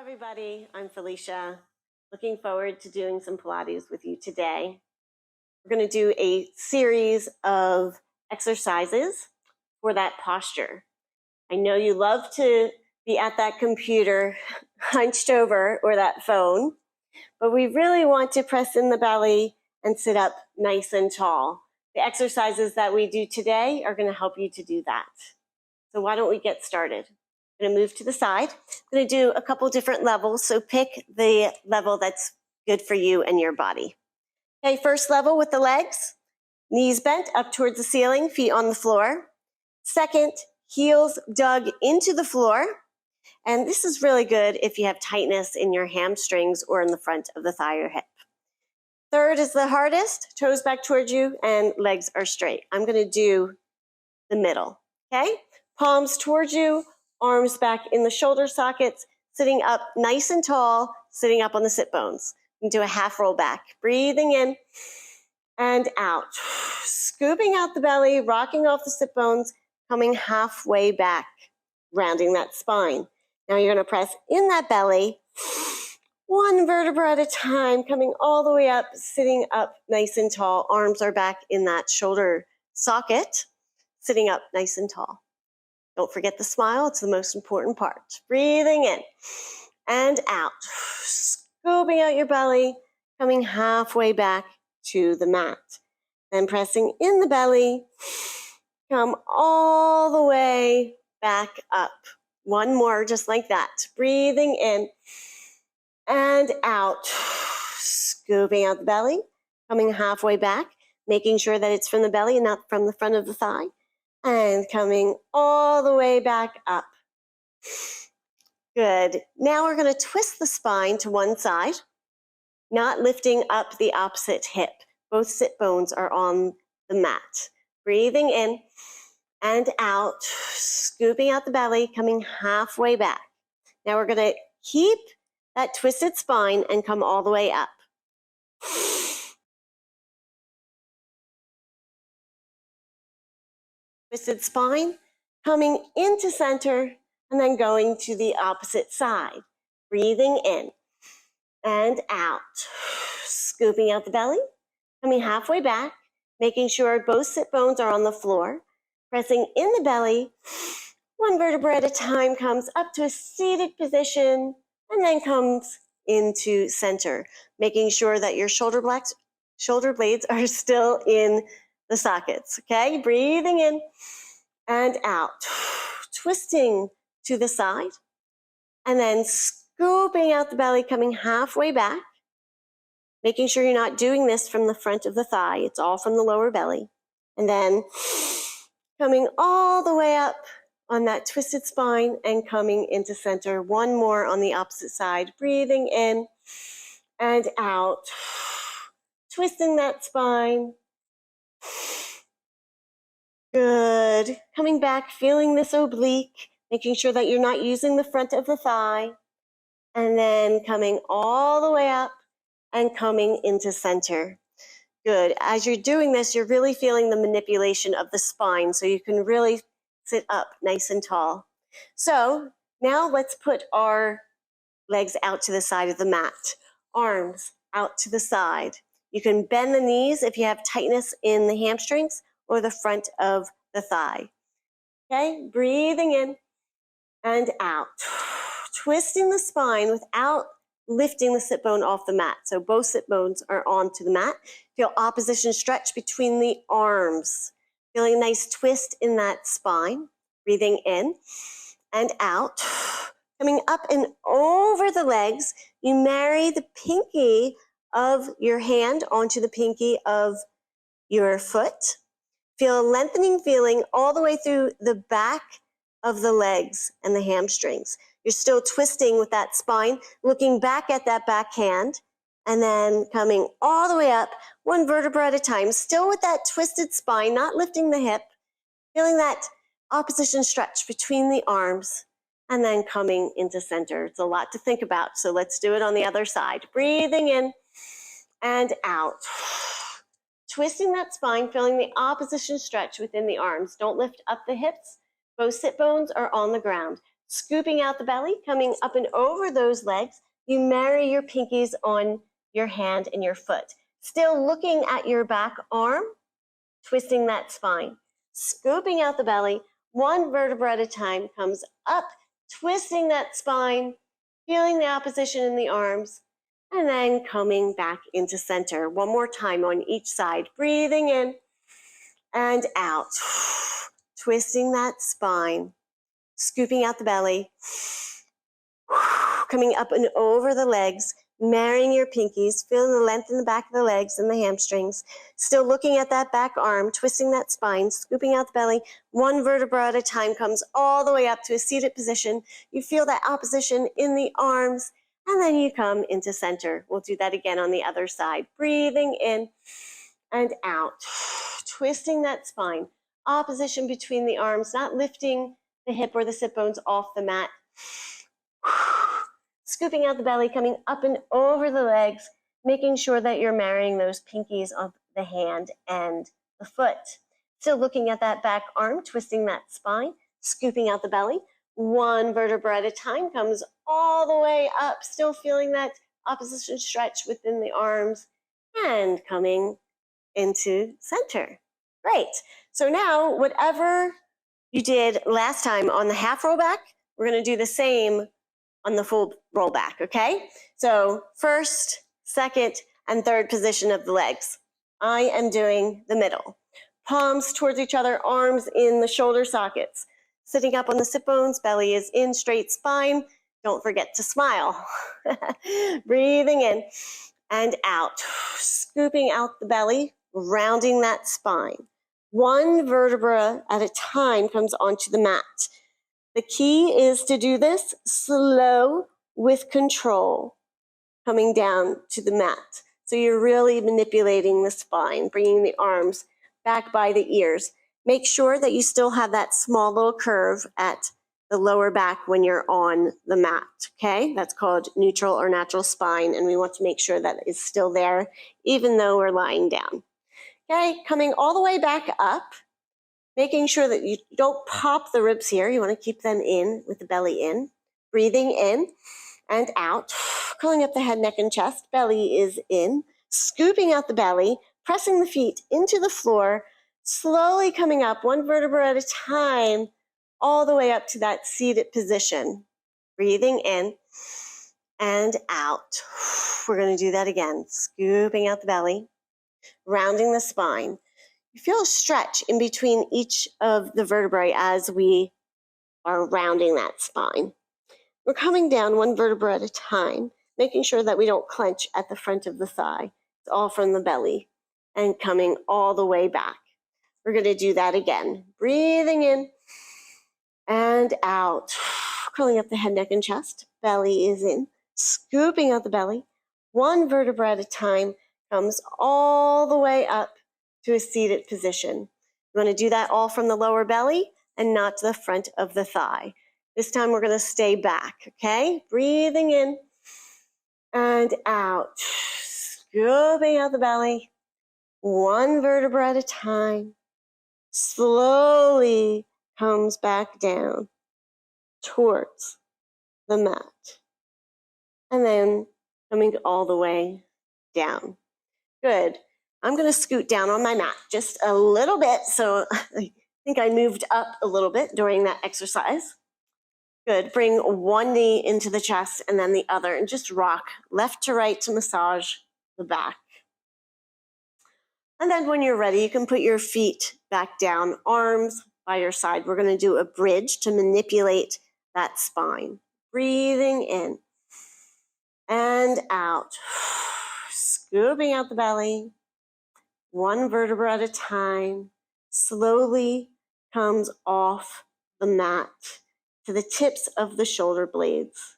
everybody, I'm Felicia. Looking forward to doing some Pilates with you today. We're going to do a series of exercises for that posture. I know you love to be at that computer hunched over or that phone, but we really want to press in the belly and sit up nice and tall. The exercises that we do today are going to help you to do that. So why don't we get started? I'm going to move to the side. I'm going to do a couple different levels, so pick the level that's good for you and your body. Okay, first level with the legs, knees bent up towards the ceiling, feet on the floor. Second, heels dug into the floor. And this is really good if you have tightness in your hamstrings or in the front of the thigh or hip. Third is the hardest, toes back towards you and legs are straight. I'm going to do the middle, okay? Palms towards you, arms back in the shoulder sockets, sitting up nice and tall, sitting up on the sit bones. And do a half roll back, breathing in and out. Scooping out the belly, rocking off the sit bones, coming halfway back, rounding that spine. Now you're going to press in that belly, one vertebra at a time, coming all the way up, sitting up nice and tall. Arms are back in that shoulder socket, sitting up nice and tall. Don't forget the smile. It's the most important part. Breathing in and out. Scooping out your belly, coming halfway back to the mat. Then pressing in the belly, come all the way back up. One more, just like that. Breathing in and out. Scooping out the belly, coming halfway back, making sure that it's from the belly and not from the front of the thigh. And coming all the way back up. Good. Now we're going to twist the spine to one side, not lifting up the opposite hip. Both sit bones are on the mat. Breathing in and out, scooping out the belly, coming halfway back. Now we're going to keep that twisted spine and come all the way up. Twisted spine, coming into center, and then going to the opposite side. Breathing in and out. Scooping out the belly, coming halfway back, making sure both sit bones are on the floor. Pressing in the belly, one vertebra at a time comes up to a seated position, and then comes into center, making sure that your shoulder blades are still in the sockets, okay? Breathing in and out. Twisting to the side. And then scooping out the belly, coming halfway back. Making sure you're not doing this from the front of the thigh. It's all from the lower belly. And then coming all the way up on that twisted spine and coming into center. One more on the opposite side. Breathing in and out. Twisting that spine. Good. Coming back, feeling this oblique, making sure that you're not using the front of the thigh. And then coming all the way up and coming into center. Good. As you're doing this, you're really feeling the manipulation of the spine, so you can really sit up nice and tall. So now let's put our legs out to the side of the mat. Arms out to the side. You can bend the knees if you have tightness in the hamstrings or the front of the thigh. Okay, breathing in and out. Twisting the spine without lifting the sit bone off the mat. So both sit bones are onto the mat. Feel opposition stretch between the arms. Feeling a nice twist in that spine. Breathing in and out. Coming up and over the legs, you marry the pinky of your hand onto the pinky of your foot. Feel a lengthening feeling all the way through the back of the legs and the hamstrings. You're still twisting with that spine, looking back at that back hand, and then coming all the way up, one vertebra at a time, still with that twisted spine, not lifting the hip, feeling that opposition stretch between the arms, and then coming into center. It's a lot to think about, so let's do it on the other side. Breathing in and out. Twisting that spine, feeling the opposition stretch within the arms. Don't lift up the hips. Both sit bones are on the ground. Scooping out the belly, coming up and over those legs. You marry your pinkies on your hand and your foot. Still looking at your back arm, twisting that spine. Scooping out the belly, one vertebra at a time, comes up, twisting that spine, feeling the opposition in the arms, and then coming back into center. One more time on each side. Breathing in and out. Twisting that spine. Scooping out the belly. Coming up and over the legs. Marrying your pinkies. Feeling the length in the back of the legs and the hamstrings. Still looking at that back arm. Twisting that spine. Scooping out the belly. One vertebra at a time comes all the way up to a seated position. You feel that opposition in the arms. And then you come into center. We'll do that again on the other side. Breathing in and out. Twisting that spine. Opposition between the arms, not lifting the hip or the sit bones off the mat. Scooping out the belly, coming up and over the legs, making sure that you're marrying those pinkies of the hand and the foot. Still looking at that back arm, twisting that spine, scooping out the belly. One vertebra at a time comes all the way up, still feeling that opposition stretch within the arms and coming into center. Great. So now whatever you did last time on the half roll back, we're going to do the same on the full roll back, okay? So first, second, and third position of the legs. I am doing the middle. Palms towards each other, arms in the shoulder sockets. Sitting up on the sit bones, belly is in, straight spine. Don't forget to smile. Breathing in and out. Scooping out the belly, rounding that spine. One vertebra at a time comes onto the mat. The key is to do this slow with control, coming down to the mat. So you're really manipulating the spine, bringing the arms back by the ears. Make sure that you still have that small little curve at the lower back when you're on the mat, okay? That's called neutral or natural spine, and we want to make sure that it's still there, even though we're lying down. Okay, coming all the way back up, making sure that you don't pop the ribs here. You want to keep them in with the belly in. Breathing in and out, curling up the head, neck, and chest. Belly is in. Scooping out the belly, pressing the feet into the floor, slowly coming up one vertebra at a time, all the way up to that seated position. Breathing in and out. We're going to do that again. Scooping out the belly, rounding the spine. You feel a stretch in between each of the vertebrae as we are rounding that spine. We're coming down one vertebra at a time, making sure that we don't clench at the front of the thigh. It's all from the belly and coming all the way back. We're going to do that again. Breathing in and out. Curling up the head, neck, and chest. Belly is in. Scooping out the belly. One vertebra at a time comes all the way up to a seated position. You want to do that all from the lower belly and not to the front of the thigh. This time we're going to stay back, okay? Breathing in and out. Scooping out the belly. One vertebra at a time. Slowly comes back down towards the mat. And then coming all the way down. Good. I'm going to scoot down on my mat just a little bit. So I think I moved up a little bit during that exercise. Good. Bring one knee into the chest and then the other, and just rock left to right to massage the back. And then when you're ready, you can put your feet back down, arms by your side. We're going to do a bridge to manipulate that spine. Breathing in and out. Scooping out the belly. One vertebra at a time. Slowly comes off the mat to the tips of the shoulder blades.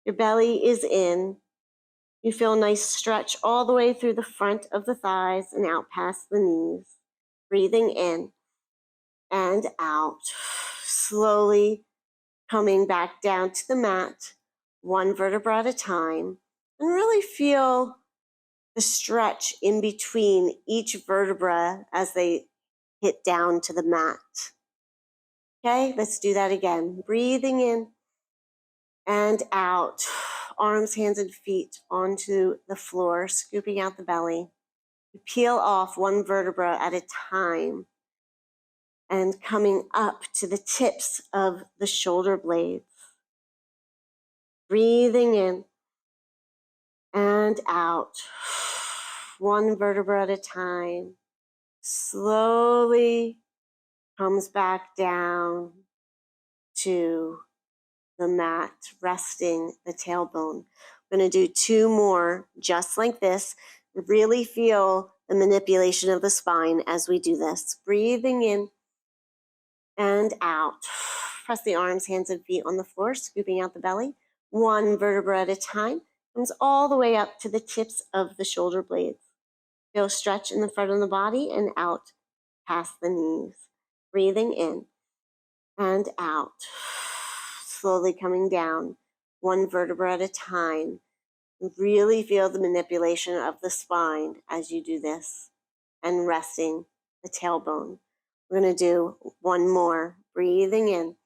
Your belly is in. You feel a nice stretch all the way through the front of the thighs and out past the knees. Breathing in and out. Slowly coming back down to the mat, one vertebra at a time, and really feel the stretch in between each vertebra as they hit down to the mat. Okay, let's do that again. Breathing in and out. Arms, hands, and feet onto the floor, scooping out the belly. Peel off one vertebra at a time and coming up to the tips of the shoulder blades. Breathing in and out. One vertebra at a time. Slowly comes back down to the mat, resting the tailbone. I'm going to do 2 more just like this. Really feel the manipulation of the spine as we do this. Breathing in and out. Press the arms, hands, and feet on the floor, scooping out the belly. One vertebra at a time. Comes all the way up to the tips of the shoulder blades. Feel stretch in the front of the body and out past the knees. Breathing in and out. Slowly coming down, one vertebra at a time. Really feel the manipulation of the spine as you do this and resting the tailbone. We're going to do 1 more. Breathing in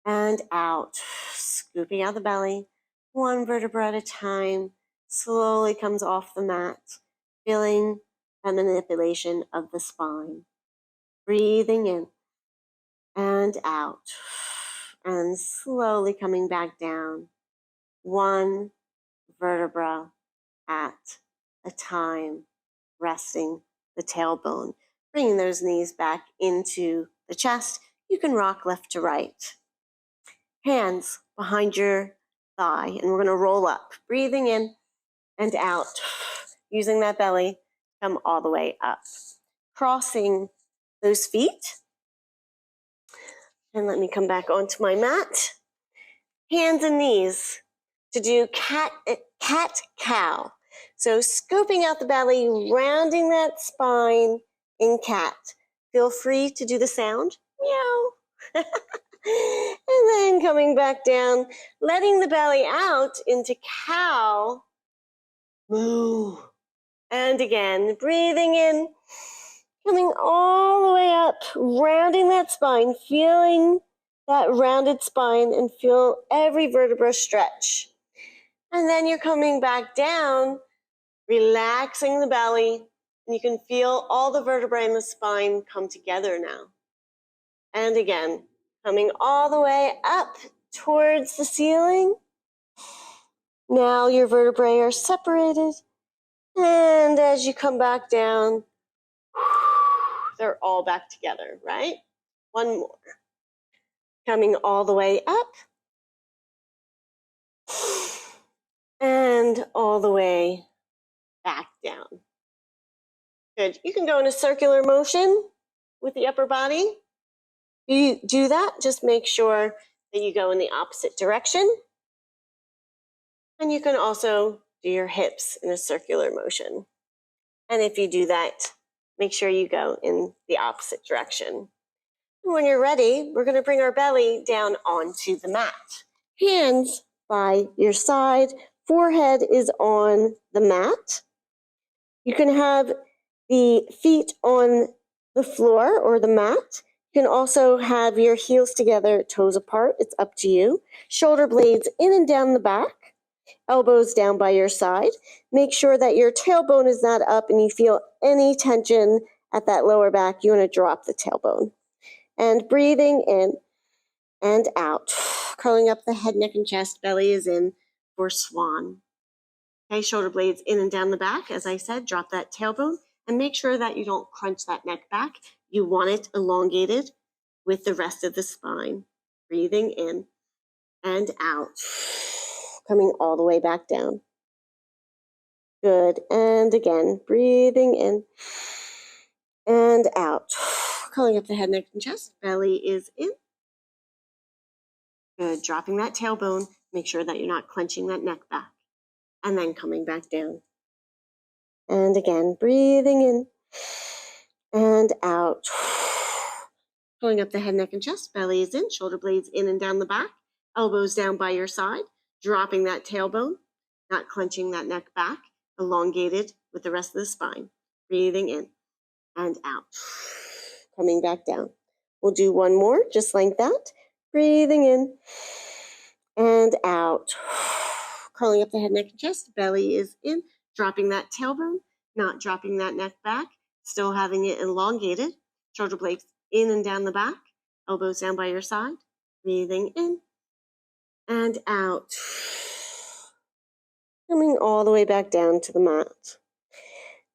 and out, scooping out the belly, one vertebra at a time. Slowly comes off the mat, feeling that manipulation of the spine. Breathing in and out, and slowly coming back down, one vertebra at a time, resting the tailbone. Bringing those knees back into the chest. You can rock left to right. Hands behind your thigh, and we're going to roll up. Breathing in and out, using that belly, come all the way up. Crossing those feet. And let me come back onto my mat. Hands and knees to do cat-cow. So scooping out the belly, rounding that spine in cat. Feel free to do the sound, meow. And then coming back down, letting the belly out into cow, moo. And again, breathing in, coming all the way up, rounding that spine, feeling that rounded spine and feel every vertebra stretch. And then you're coming back down, relaxing the belly, and you can feel all the vertebrae in the spine come together now. And again, coming all the way up towards the ceiling. Now your vertebrae are separated. And as you come back down, they're all back together, right? 1 more. Coming all the way up. And all the way back down. Good. You can go in a circular motion with the upper body. You do that, just make sure that you go in the opposite direction. And you can also do your hips in a circular motion. And if you do that, make sure you go in the opposite direction. And when you're ready, we're going to bring our belly down onto the mat. Hands by your side, forehead is on the mat. You can have the feet on the floor or the mat. You can also have your heels together, toes apart. It's up to you. Shoulder blades in and down the back. Elbows down by your side. Make sure that your tailbone is not up and you feel any tension at that lower back. You want to drop the tailbone. And breathing in and out. Curling up the head, neck, and chest. Belly is in for swan. Okay, shoulder blades in and down the back. As I said, drop that tailbone and make sure that you don't crunch that neck back. You want it elongated with the rest of the spine. Breathing in and out. Coming all the way back down. Good. And again, breathing in and out. Curling up the head, neck, and chest. Belly is in. Good. Dropping that tailbone. Make sure that you're not clenching that neck back. And then coming back down. And again, breathing in and out. Pulling up the head, neck, and chest. Belly is in. Shoulder blades in and down the back. Elbows down by your side. Dropping that tailbone. Not clenching that neck back. Elongated with the rest of the spine. Breathing in and out. Coming back down. We'll do one more, just like that. Breathing in and out. Curling up the head, neck, and chest. Belly is in. Dropping that tailbone, not dropping that neck back. Still having it elongated. Shoulder blades in and down the back. Elbows down by your side. Breathing in and out. Coming all the way back down to the mat.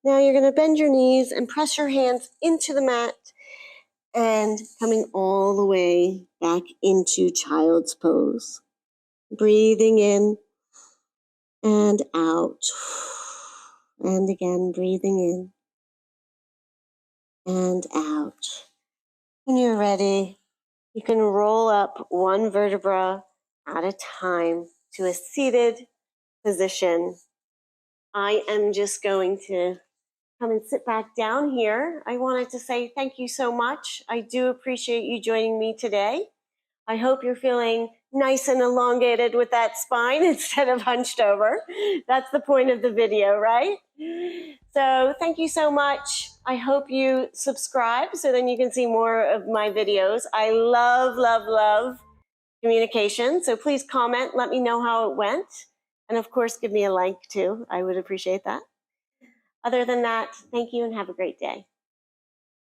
Now you're going to bend your knees and press your hands into the mat and coming all the way back into child's pose. Breathing in and out. And again, breathing in and out. When you're ready, you can roll up one vertebra at a time to a seated position. I am just going to come and sit back down here. I wanted to say thank you so much. I do appreciate you joining me today. I hope you're feeling nice and elongated with that spine instead of hunched over. That's the point of the video, right? So thank you so much. I hope you subscribe so then you can see more of my videos. I love, love, love communication. So please comment, let me know how it went. And of course, give me a like too. I would appreciate that. Other than that, thank you and have a great day.